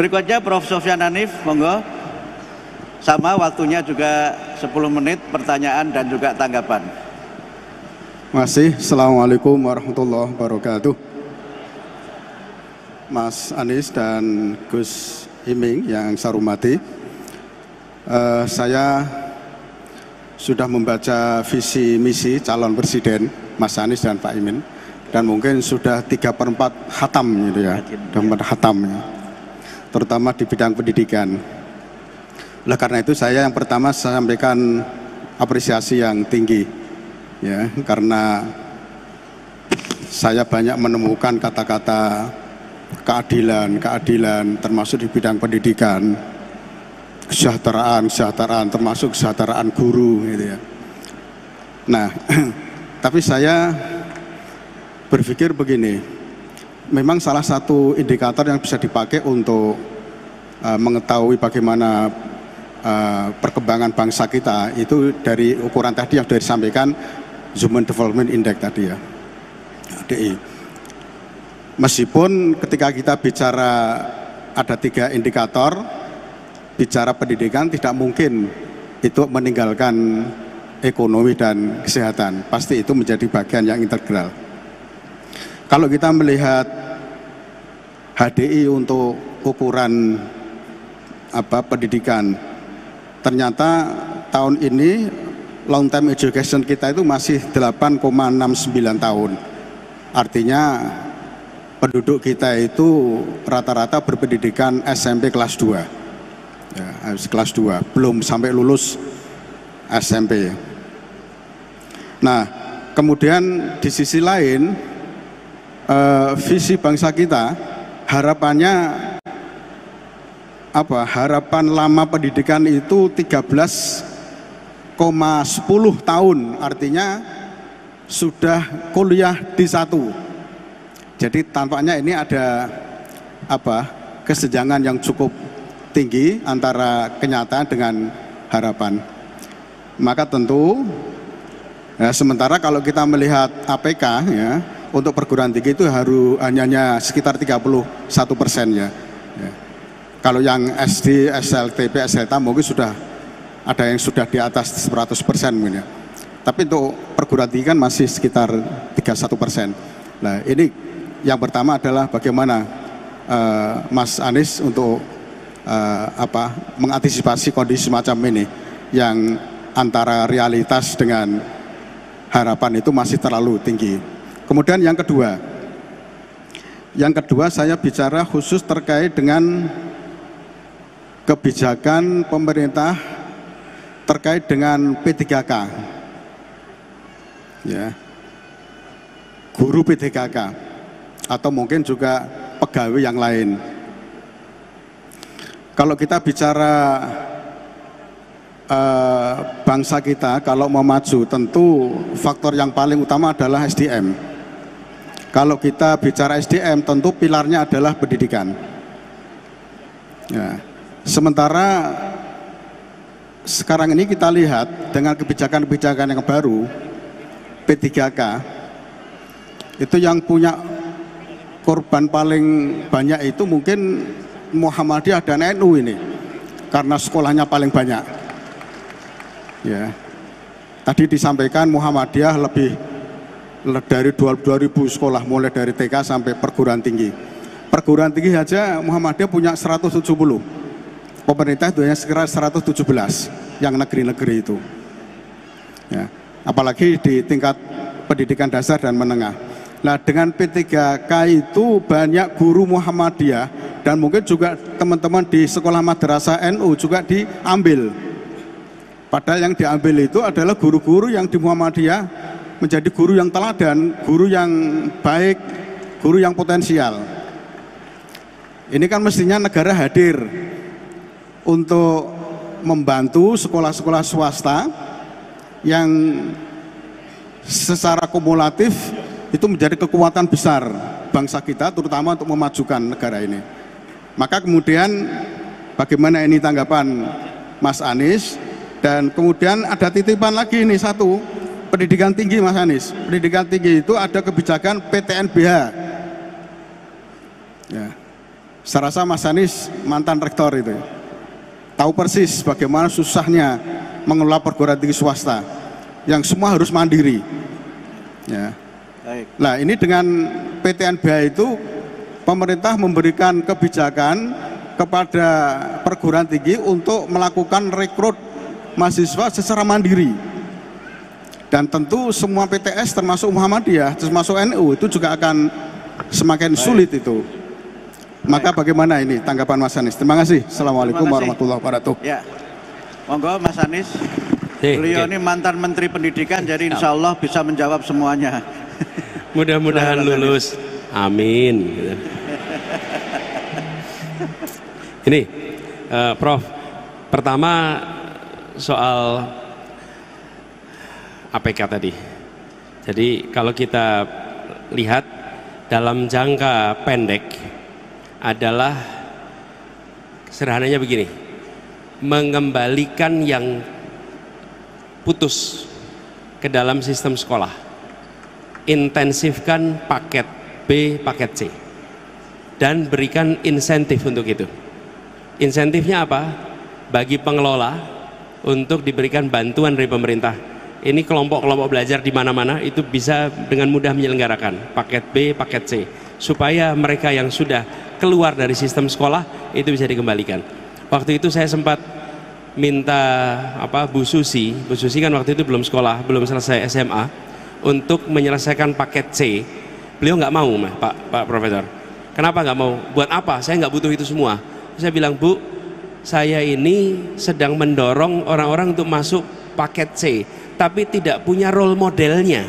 Berikutnya Prof. Sofyan Hanif, monggo. Sama waktunya juga 10 menit pertanyaan dan juga tanggapan. Masih, Assalamualaikum warahmatullahi wabarakatuh. Mas Anies dan Gus Iming yang saya hormati, saya sudah membaca visi misi calon presiden Mas Anies dan Pak Imin, dan mungkin sudah 3/4 khatam gitu ya, khatam ya, terutama di bidang pendidikan. Oleh karena itu saya yang pertama saya sampaikan apresiasi yang tinggi ya, karena saya banyak menemukan kata-kata keadilan termasuk di bidang pendidikan, kesejahteraan termasuk kesejahteraan guru gitu ya. Nah, tapi saya berpikir begini, memang salah satu indikator yang bisa dipakai untuk mengetahui bagaimana perkembangan bangsa kita itu dari ukuran tadi yang sudah disampaikan, Human Development Index tadi ya, HDI. Meskipun ketika kita bicara ada 3 indikator, bicara pendidikan tidak mungkin itu meninggalkan ekonomi dan kesehatan, pasti itu menjadi bagian yang integral. Kalau kita melihat HDI untuk ukuran pendidikan, ternyata tahun ini long term education kita itu masih 8,69 tahun. Artinya penduduk kita itu rata-rata berpendidikan SMP kelas 2. Ya, kelas 2, belum sampai lulus SMP. Nah, kemudian di sisi lain visi bangsa kita harapannya harapan lama pendidikan itu 13,10 tahun, artinya sudah kuliah D1. Jadi tampaknya ini ada kesenjangan yang cukup tinggi antara kenyataan dengan harapan. Maka tentu ya, sementara kalau kita melihat APK ya, untuk perguruan tinggi itu hanya sekitar 31% ya. Kalau yang SD, SLTP, SLTA mungkin sudah ada yang sudah di atas 100% mungkin ya. Tapi untuk perguruan tinggi kan masih sekitar 31%. Nah, ini yang pertama adalah bagaimana Mas Anies untuk mengantisipasi kondisi semacam ini yang antara realitas dengan harapan itu masih terlalu tinggi. Kemudian yang kedua saya bicara khusus terkait dengan kebijakan pemerintah terkait dengan P3K ya, guru P3K atau mungkin juga pegawai yang lain. Kalau kita bicara bangsa kita kalau mau maju, tentu faktor yang paling utama adalah SDM. Kalau kita bicara SDM, tentu pilarnya adalah pendidikan ya. Sementara sekarang ini kita lihat dengan kebijakan-kebijakan yang baru, P3K itu yang punya korban paling banyak itu mungkin Muhammadiyah dan NU ini, karena sekolahnya paling banyak ya. Tadi disampaikan Muhammadiyah lebih dari 22.000 sekolah, mulai dari TK sampai perguruan tinggi. Perguruan tinggi saja Muhammadiyah punya 170, pemerintah itu hanya sekitar 117 yang negeri-negeri itu ya. Apalagi di tingkat pendidikan dasar dan menengah. Nah, dengan P3K itu banyak guru Muhammadiyah dan mungkin juga teman-teman di sekolah madrasah NU juga diambil. Padahal yang diambil itu adalah guru-guru yang di Muhammadiyah menjadi guru yang teladan, guru yang baik, guru yang potensial. Ini kan mestinya negara hadir untuk membantu sekolah-sekolah swasta yang secara kumulatif itu menjadi kekuatan besar bangsa kita, terutama untuk memajukan negara ini. Maka kemudian bagaimana ini tanggapan Mas Anies? Dan kemudian ada titipan lagi ini satu, pendidikan tinggi Mas Anies. Pendidikan tinggi itu ada kebijakan PTNBH ya. Saya rasa Mas Anies mantan rektor itu, tahu persis bagaimana susahnya mengelola perguruan tinggi swasta yang semua harus mandiri. Ya. Baik. Nah, ini dengan PTNBH itu pemerintah memberikan kebijakan kepada perguruan tinggi untuk melakukan rekrut mahasiswa secara mandiri. Dan tentu semua PTS termasuk Muhammadiyah, termasuk NU itu juga akan semakin sulit itu. Maka bagaimana ini tanggapan Mas Anies? Terima kasih. Assalamualaikum warahmatullahi wabarakatuh. Ya, monggo Mas Anies. Beliau ini mantan Menteri Pendidikan, jadi insya Allah bisa menjawab semuanya. Mudah-mudahan lulus. Amin. Ini, Prof. Pertama soal APK tadi. Jadi kalau kita lihat dalam jangka pendek adalah sederhananya begini, mengembalikan yang putus ke dalam sistem sekolah, intensifkan paket B, paket C, dan berikan insentif untuk itu. Insentifnya apa? Bagi pengelola untuk diberikan bantuan dari pemerintah. Ini kelompok-kelompok belajar di mana-mana itu bisa dengan mudah menyelenggarakan paket B, paket C, supaya mereka yang sudah keluar dari sistem sekolah itu bisa dikembalikan. Waktu itu saya sempat minta Bu Susi kan waktu itu belum sekolah, belum selesai SMA, untuk menyelesaikan paket C. Beliau nggak mau, Pak Profesor. Kenapa nggak mau? Buat apa? Saya nggak butuh itu semua. Saya bilang, Bu, saya ini sedang mendorong orang-orang untuk masuk paket C, tapi tidak punya role modelnya.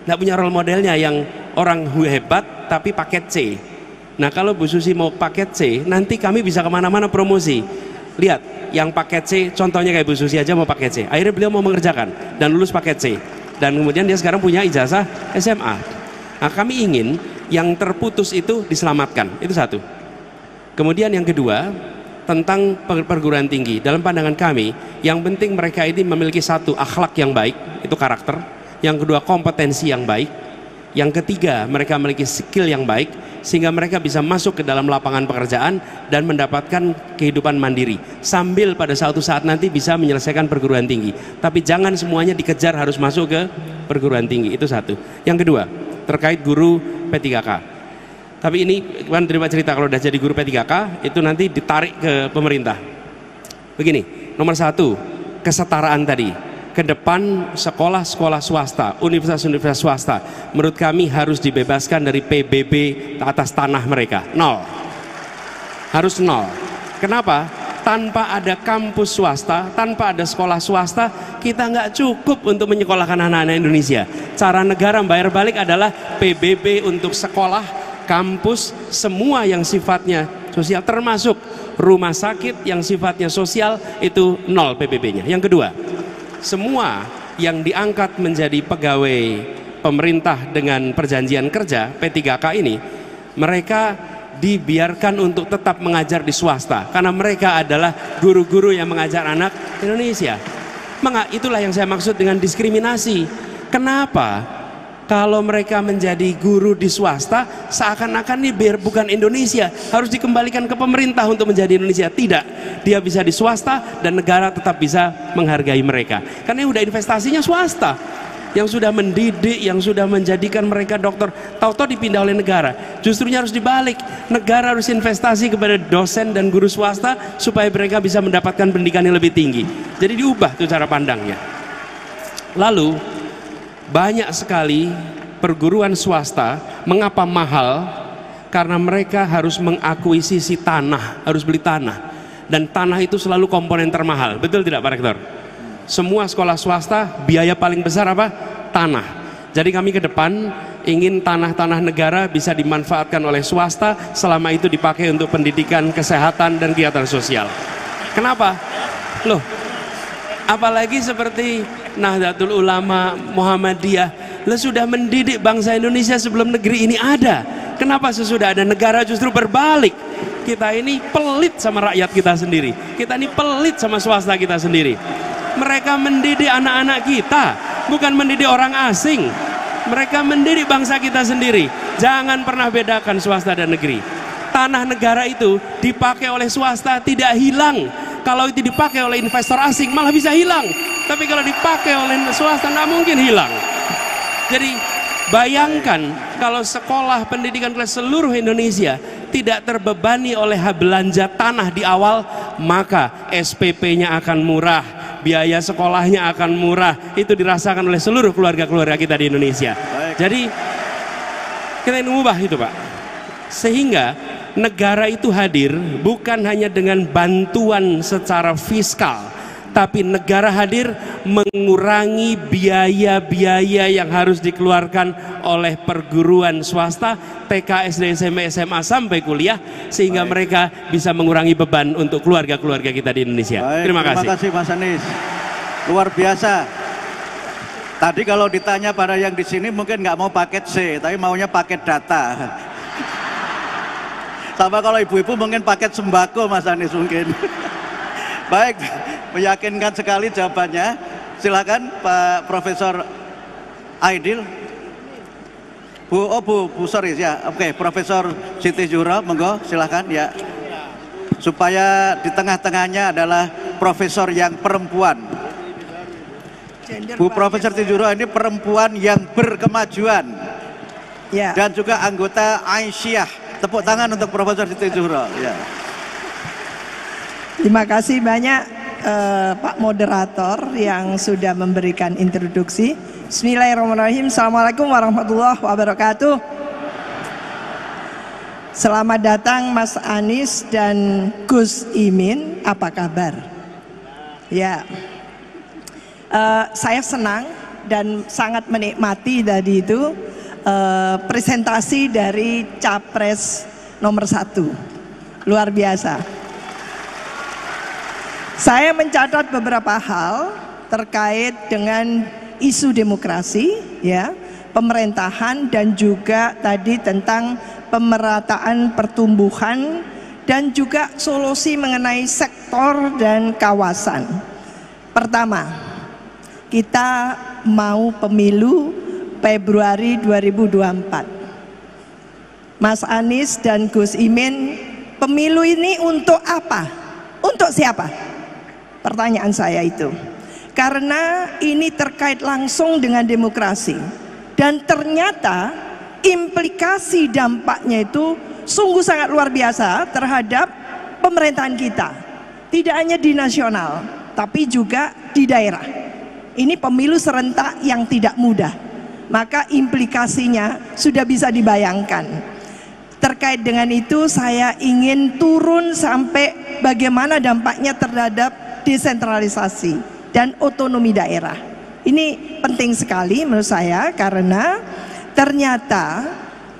Nggak punya role modelnya yang orang hebat tapi paket C. Nah, kalau Bu Susi mau paket C, nanti kami bisa kemana-mana promosi. Lihat, yang paket C, contohnya kayak Bu Susi aja mau paket C. Akhirnya beliau mau mengerjakan dan lulus paket C. Dan kemudian dia sekarang punya ijazah SMA. Nah, kami ingin yang terputus itu diselamatkan. Itu satu. Kemudian yang kedua, tentang perguruan tinggi. Dalam pandangan kami, yang penting mereka ini memiliki satu, akhlak yang baik, itu karakter. Yang kedua, kompetensi yang baik. Yang ketiga, mereka memiliki skill yang baik, sehingga mereka bisa masuk ke dalam lapangan pekerjaan dan mendapatkan kehidupan mandiri, sambil pada suatu saat nanti bisa menyelesaikan perguruan tinggi. Tapi jangan semuanya dikejar harus masuk ke perguruan tinggi. Itu satu. Yang kedua, terkait guru P3K. Tapi ini kan terima cerita, kalau udah jadi guru P3K itu nanti ditarik ke pemerintah. Begini, nomor satu, kesetaraan tadi. Ke depan sekolah-sekolah swasta, universitas-universitas swasta, menurut kami harus dibebaskan dari PBB atas tanah mereka. Nol. Harus nol. Kenapa? Tanpa ada kampus swasta, tanpa ada sekolah swasta, kita nggak cukup untuk menyekolahkan anak-anak Indonesia. Cara negara membayar balik adalah PBB untuk sekolah, kampus, semua yang sifatnya sosial, termasuk rumah sakit yang sifatnya sosial, itu nol PBB-nya. Yang kedua, semua yang diangkat menjadi pegawai pemerintah dengan perjanjian kerja P3K ini, mereka dibiarkan untuk tetap mengajar di swasta karena mereka adalah guru-guru yang mengajar anak Indonesia. Itulah yang saya maksud dengan diskriminasi. Kenapa? Kalau mereka menjadi guru di swasta, seakan-akan ini biar bukan Indonesia, harus dikembalikan ke pemerintah untuk menjadi Indonesia. Tidak, dia bisa di swasta dan negara tetap bisa menghargai mereka. Karena udah investasinya swasta, yang sudah mendidik, yang sudah menjadikan mereka dokter, tahu-tahu dipindah oleh negara. Justrunya harus dibalik, negara harus investasi kepada dosen dan guru swasta supaya mereka bisa mendapatkan pendidikan yang lebih tinggi. Jadi diubah tuh cara pandangnya. Lalu banyak sekali perguruan swasta, mengapa mahal? Karena mereka harus mengakuisisi tanah, harus beli tanah. Dan tanah itu selalu komponen termahal. Betul tidak Pak Rektor? Semua sekolah swasta, biaya paling besar apa? Tanah. Jadi kami ke depan ingin tanah-tanah negara bisa dimanfaatkan oleh swasta, selama itu dipakai untuk pendidikan, kesehatan, dan kegiatan sosial. Kenapa? Loh, apalagi seperti Nahdlatul Ulama, Muhammadiyah, sudah mendidik bangsa Indonesia sebelum negeri ini ada. Kenapa sesudah ada negara justru berbalik? Kita ini pelit sama rakyat kita sendiri. Kita ini pelit sama swasta kita sendiri. Mereka mendidik anak-anak kita, bukan mendidik orang asing. Mereka mendidik bangsa kita sendiri. Jangan pernah bedakan swasta dan negeri. tanah negara itu dipakai oleh swasta tidak hilang. Kalau itu dipakai oleh investor asing malah bisa hilang. Tapi kalau dipakai oleh swasta nggak mungkin hilang. Jadi bayangkan kalau sekolah pendidikan kelas seluruh Indonesia tidak terbebani oleh belanja tanah di awal, maka SPP-nya akan murah, biaya sekolahnya akan murah. Itu dirasakan oleh seluruh keluarga-keluarga kita di Indonesia. Jadi kita ingin mengubah itu, Pak. Sehingga negara itu hadir bukan hanya dengan bantuan secara fiskal, tapi negara hadir mengurangi biaya-biaya yang harus dikeluarkan oleh perguruan swasta, TK, SD, SMP, SMA sampai kuliah, sehingga mereka bisa mengurangi beban untuk keluarga-keluarga kita di Indonesia. Terima kasih. Terima kasih Mas Anies. Luar biasa. Tadi kalau ditanya pada yang di sini mungkin nggak mau paket C, tapi maunya paket data. Sama kalau ibu-ibu mungkin paket sembako, Mas Anies mungkin. Baik, meyakinkan sekali jawabannya. Silakan Pak Profesor Aidil. Bu, sorry ya. Oke, Profesor Siti Zuhro, monggo silakan ya. Supaya di tengah-tengahnya adalah profesor yang perempuan. Bu Profesor Siti Zuhro ini perempuan yang berkemajuan. Ya. Dan juga anggota Aisyah. Tepuk tangan untuk Profesor Siti Zuhro. Ya. Terima kasih banyak Pak Moderator yang sudah memberikan introduksi. Bismillahirrahmanirrahim. Assalamualaikum warahmatullahi wabarakatuh. Selamat datang Mas Anies dan Gus Imin. Apa kabar? Ya, saya senang dan sangat menikmati tadi itu presentasi dari Capres nomor 1. Luar biasa. Saya mencatat beberapa hal terkait dengan isu demokrasi, ya, pemerintahan, dan juga tadi tentang pemerataan pertumbuhan dan juga solusi mengenai sektor dan kawasan. Pertama, kita mau pemilu Februari 2024. Mas Anies dan Gus Imin, pemilu ini untuk apa? Untuk siapa? Pertanyaan saya itu. Karena ini terkait langsung dengan demokrasi. Dan ternyata implikasi dampaknya itu sungguh sangat luar biasa terhadap pemerintahan kita. Tidak hanya di nasional, tapi juga di daerah. Ini pemilu serentak yang tidak mudah. Maka implikasinya sudah bisa dibayangkan. Terkait dengan itu saya ingin turun sampai bagaimana dampaknya terhadap desentralisasi dan otonomi daerah. Ini penting sekali menurut saya karena ternyata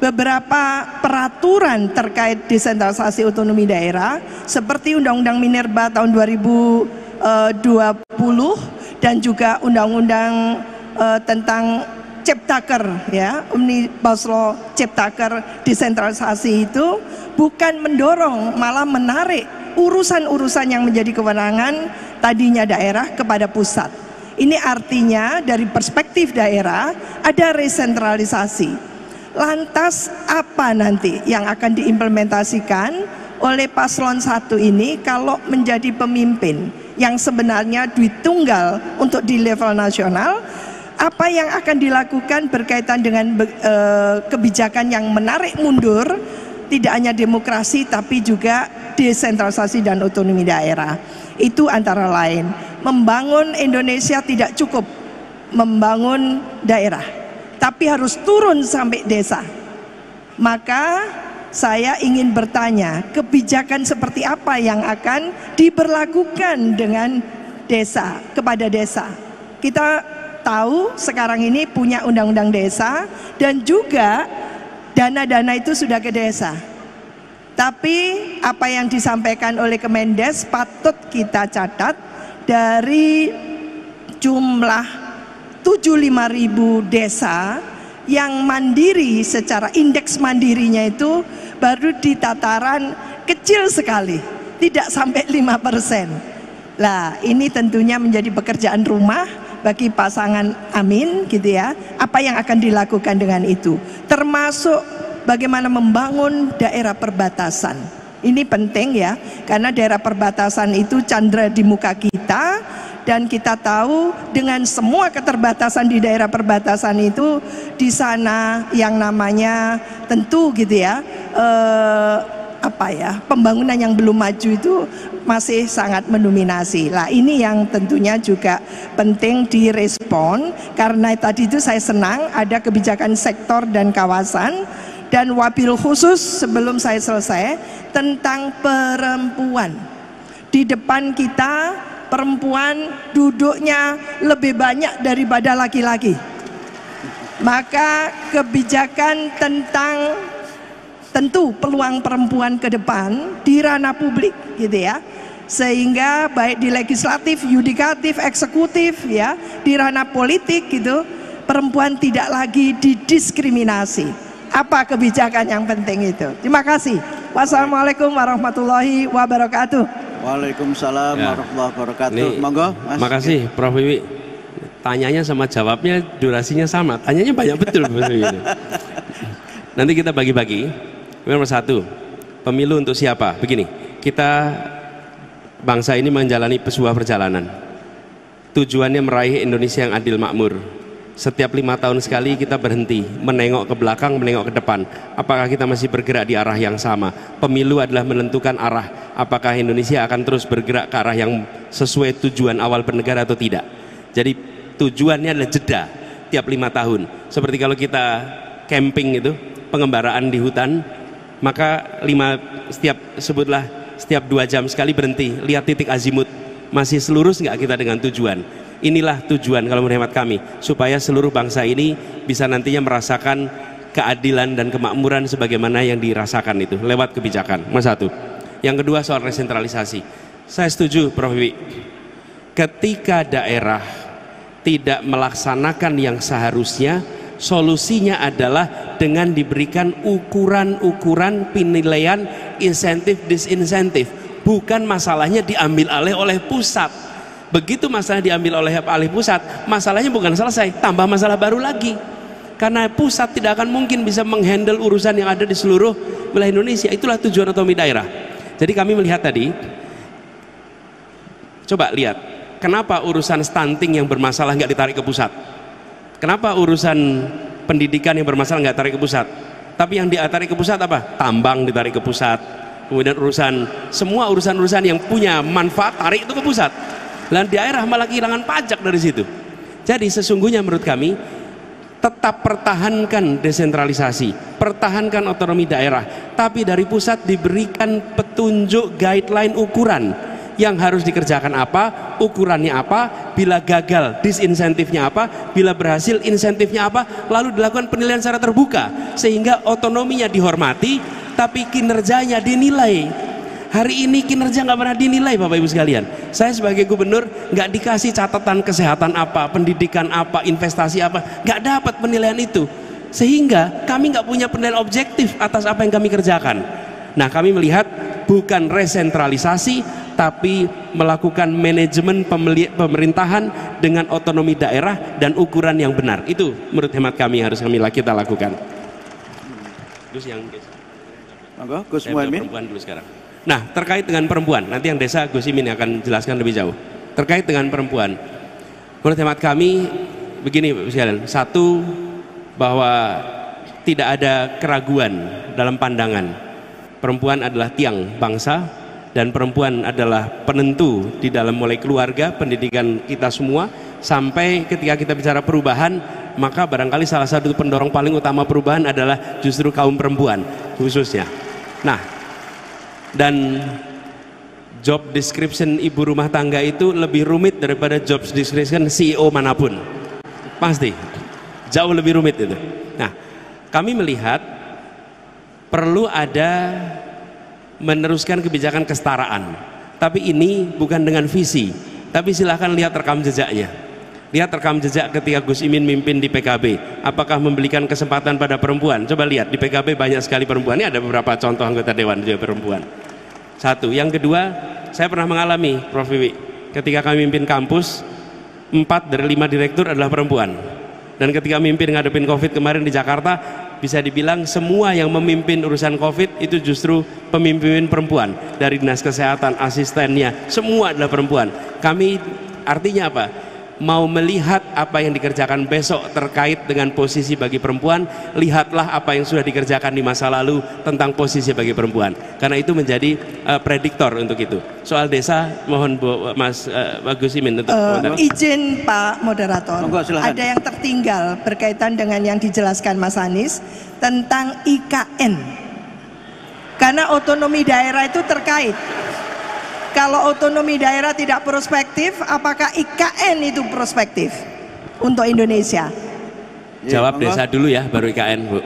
beberapa peraturan terkait desentralisasi otonomi daerah seperti Undang-Undang Minerba tahun 2020 dan juga Undang-Undang tentang Ciptaker, ya, Omnibus Law Ciptaker desentralisasi itu bukan mendorong, malah menarik urusan-urusan yang menjadi kewenangan tadinya daerah kepada pusat. Ini artinya dari perspektif daerah ada resentralisasi. Lantas apa nanti yang akan diimplementasikan oleh paslon 1 ini kalau menjadi pemimpin yang sebenarnya duit tunggal untuk di level nasional? Apa yang akan dilakukan berkaitan dengan kebijakan yang menarik mundur tidak hanya demokrasi tapi juga desentralisasi dan otonomi daerah. Itu antara lain. Membangun Indonesia tidak cukup membangun daerah, tapi harus turun sampai desa. Maka saya ingin bertanya, kebijakan seperti apa yang akan diberlakukan dengan desa, kepada desa? Kita tahu sekarang ini punya undang-undang desa dan juga dana-dana itu sudah ke desa. Tapi apa yang disampaikan oleh Kemendes patut kita catat, dari jumlah 75.000 desa yang mandiri secara indeks mandirinya itu baru di tataran kecil sekali, tidak sampai 5%. Lah, ini tentunya menjadi pekerjaan rumah bagi pasangan Amin gitu ya. Apa yang akan dilakukan dengan itu? Termasuk bagaimana membangun daerah perbatasan. Ini penting ya, karena daerah perbatasan itu candra di muka kita, dan kita tahu dengan semua keterbatasan di daerah perbatasan itu, di sana yang namanya tentu gitu ya, pembangunan yang belum maju itu masih sangat mendominasi. Lah ini yang tentunya juga penting direspon, karena tadi itu saya senang ada kebijakan sektor dan kawasan. Dan wabil khusus sebelum saya selesai tentang perempuan. Di depan kita perempuan duduknya lebih banyak daripada laki-laki. Maka kebijakan tentang tentu peluang perempuan ke depan di ranah publik gitu ya. Sehingga baik di legislatif, yudikatif, eksekutif ya, di ranah politik gitu, perempuan tidak lagi didiskriminasi. Apa kebijakan yang penting itu? Terima kasih. Wassalamualaikum warahmatullahi wabarakatuh. Waalaikumsalam warahmatullahi wabarakatuh. Monggo, Mas. Makasih Prof Wiwi. Tanyanya sama jawabnya durasinya sama. Tanyanya banyak betul Prof Wiwi. Nanti kita bagi-bagi. Nomor satu, pemilu untuk siapa? Begini, kita bangsa ini menjalani sebuah perjalanan. Tujuannya meraih Indonesia yang adil makmur. Setiap 5 tahun sekali kita berhenti, menengok ke belakang, menengok ke depan. Apakah kita masih bergerak di arah yang sama? Pemilu adalah menentukan arah. Apakah Indonesia akan terus bergerak ke arah yang sesuai tujuan awal bernegara atau tidak? Jadi tujuannya adalah jeda tiap 5 tahun. Seperti kalau kita camping itu, pengembaraan di hutan, maka setiap 2 jam sekali berhenti, lihat titik azimut. Masih selurus nggak kita dengan tujuan? Inilah tujuan kalau menurut hemat kami, supaya seluruh bangsa ini bisa nantinya merasakan keadilan dan kemakmuran sebagaimana yang dirasakan itu lewat kebijakan. Nomor satu. Yang kedua soal resentralisasi. Saya setuju Prof Wiwi. Ketika daerah tidak melaksanakan yang seharusnya, solusinya adalah dengan diberikan ukuran-ukuran penilaian insentif disinsentif. Bukan masalahnya diambil alih oleh pusat. Begitu masalah diambil oleh pusat, masalahnya bukan selesai, tambah masalah baru lagi. Karena pusat tidak akan mungkin bisa menghandle urusan yang ada di seluruh wilayah Indonesia. Itulah tujuan otonomi daerah. Jadi kami melihat tadi, coba lihat, kenapa urusan stunting yang bermasalah nggak ditarik ke pusat? Kenapa urusan pendidikan yang bermasalah nggak tarik ke pusat? Tapi yang ditarik ke pusat apa? Tambang ditarik ke pusat. Kemudian semua urusan-urusan yang punya manfaat tarik itu ke pusat. Dan daerah malah kehilangan pajak dari situ. Jadi sesungguhnya menurut kami tetap pertahankan desentralisasi, pertahankan otonomi daerah, tapi dari pusat diberikan petunjuk guideline ukuran yang harus dikerjakan apa, ukurannya apa, bila gagal disinsentifnya apa, bila berhasil insentifnya apa, lalu dilakukan penilaian secara terbuka sehingga otonominya dihormati tapi kinerjanya dinilai. Hari ini kinerja nggak pernah dinilai Bapak Ibu sekalian. Saya sebagai gubernur nggak dikasih catatan kesehatan apa, pendidikan apa, investasi apa, nggak dapat penilaian itu. Sehingga kami nggak punya penilaian objektif atas apa yang kami kerjakan. Nah kami melihat bukan resentralisasi, tapi melakukan manajemen pemerintahan dengan otonomi daerah dan ukuran yang benar. Itu menurut hemat kami harus kita lakukan. Gus yang Monggo, Gus Muhaimin. Perempuan dulu sekarang. Nah, terkait dengan perempuan, nanti yang desa Gus Imin akan jelaskan lebih jauh. Terkait dengan perempuan, menurut hemat kami begini Bapak sekalian. Satu, bahwa tidak ada keraguan dalam pandangan. Perempuan adalah tiang bangsa dan perempuan adalah penentu di dalam mulai keluarga, pendidikan kita semua, sampai ketika kita bicara perubahan, maka barangkali salah satu pendorong paling utama perubahan adalah justru kaum perempuan khususnya. Nah, dan job description ibu rumah tangga itu lebih rumit daripada job description CEO manapun, pasti jauh lebih rumit itu. Nah, kami melihat perlu ada meneruskan kebijakan kesetaraan, tapi ini bukan dengan visi, tapi silahkan lihat rekam jejaknya. Lihat rekam jejak ketika Gus Imin mimpin di PKB, apakah memberikan kesempatan pada perempuan? Coba lihat, di PKB banyak sekali perempuan. Ini ada beberapa contoh anggota dewan juga perempuan. Satu. Yang kedua, saya pernah mengalami Prof Wiwi, ketika kami mimpin kampus, 4 dari 5 direktur adalah perempuan. Dan ketika mimpin ngadepin COVID kemarin di Jakarta, bisa dibilang semua yang memimpin urusan COVID itu justru pemimpin perempuan. Dari dinas kesehatan, asistennya, semua adalah perempuan. Kami artinya apa? Mau melihat apa yang dikerjakan besok terkait dengan posisi bagi perempuan, lihatlah apa yang sudah dikerjakan di masa lalu tentang posisi bagi perempuan, karena itu menjadi prediktor untuk itu. Soal desa, mohon Mas Gus Imin untuk izin Pak Moderator. Monggo, silakan. Ada yang tertinggal berkaitan dengan yang dijelaskan Mas Anies tentang IKN, karena otonomi daerah itu terkait. Kalau otonomi daerah tidak prospektif, apakah IKN itu prospektif untuk Indonesia? Jawab monggo. desa dulu ya, baru IKN, Bu.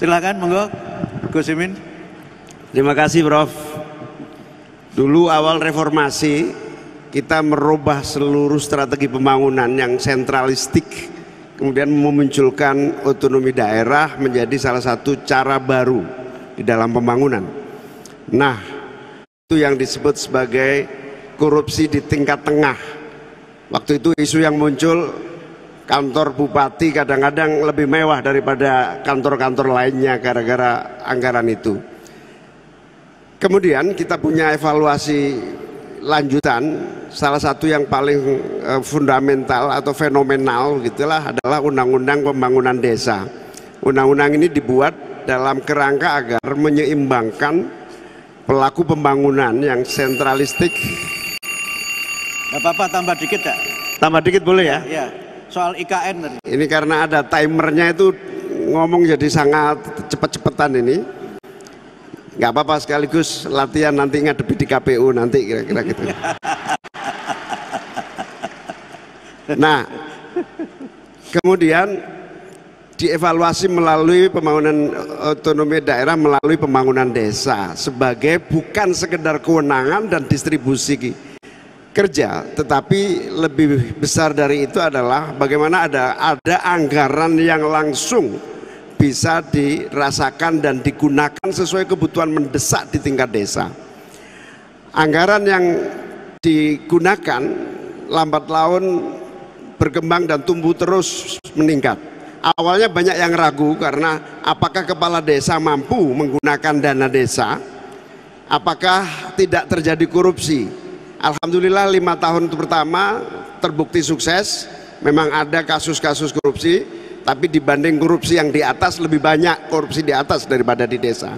Silakan, monggo, Gus Imin. Terima kasih, Prof. Dulu awal reformasi kita merubah seluruh strategi pembangunan yang sentralistik, kemudian memunculkan otonomi daerah menjadi salah satu cara baru di dalam pembangunan. Nah, itu yang disebut sebagai korupsi di tingkat tengah. Waktu itu isu yang muncul, kantor bupati kadang-kadang lebih mewah daripada kantor-kantor lainnya gara-gara anggaran itu. Kemudian kita punya evaluasi lanjutan, salah satu yang paling fundamental atau fenomenal gitulah adalah Undang-Undang Pembangunan Desa. Undang-undang ini dibuat dalam kerangka agar menyeimbangkan pelaku pembangunan yang sentralistik. Gak apa-apa, tambah dikit ya. Tambah dikit boleh ya? Ya, soal IKN tadi. Ini karena ada timernya itu ngomong jadi sangat cepet-cepetan ini. Nggak apa-apa, sekaligus latihan nanti ngadepi di KPU nanti kira-kira gitu. Nah, kemudian dievaluasi melalui pembangunan otonomi daerah melalui pembangunan desa sebagai bukan sekedar kewenangan dan distribusi kerja, tetapi lebih besar dari itu adalah bagaimana ada anggaran yang langsung bisa dirasakan dan digunakan sesuai kebutuhan mendesak di tingkat desa. Anggaran yang digunakan lambat laun berkembang dan tumbuh terus meningkat. Awalnya banyak yang ragu karena apakah kepala desa mampu menggunakan dana desa, apakah tidak terjadi korupsi. Alhamdulillah 5 tahun pertama terbukti sukses. Memang ada kasus-kasus korupsi, tapi dibanding korupsi yang di atas lebih banyak korupsi di atas daripada di desa.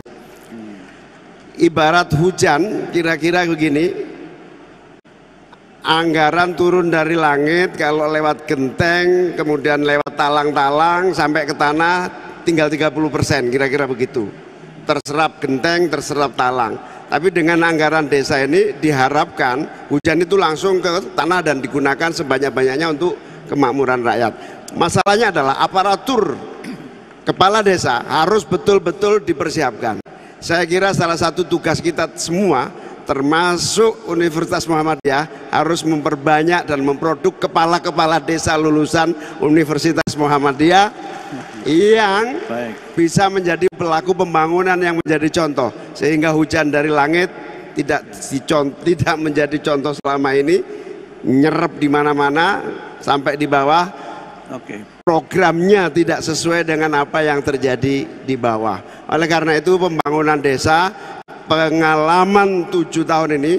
Ibarat hujan kira-kira begini, anggaran turun dari langit, kalau lewat genteng kemudian lewat talang-talang sampai ke tanah tinggal 30%, kira-kira begitu. Terserap genteng, terserap talang. Tapi dengan anggaran desa ini diharapkan hujan itu langsung ke tanah dan digunakan sebanyak-banyaknya untuk kemakmuran rakyat. Masalahnya adalah aparatur kepala desa harus betul-betul dipersiapkan. Saya kira salah satu tugas kita semua termasuk Universitas Muhammadiyah harus memperbanyak dan memproduk kepala-kepala desa lulusan Universitas Muhammadiyah yang bisa menjadi pelaku pembangunan yang menjadi contoh, sehingga hujan dari langit tidak menjadi contoh selama ini, nyerap di mana-mana sampai di bawah. Programnya tidak sesuai dengan apa yang terjadi di bawah. Oleh karena itu pembangunan desa, pengalaman 7 tahun ini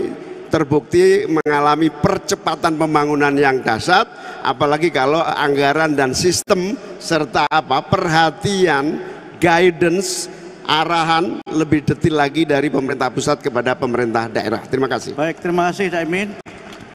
terbukti mengalami percepatan pembangunan yang dahsyat, apalagi kalau anggaran dan sistem serta perhatian, guidance, arahan lebih detail lagi dari pemerintah pusat kepada pemerintah daerah. Terima kasih. Baik, terima kasih Caimin.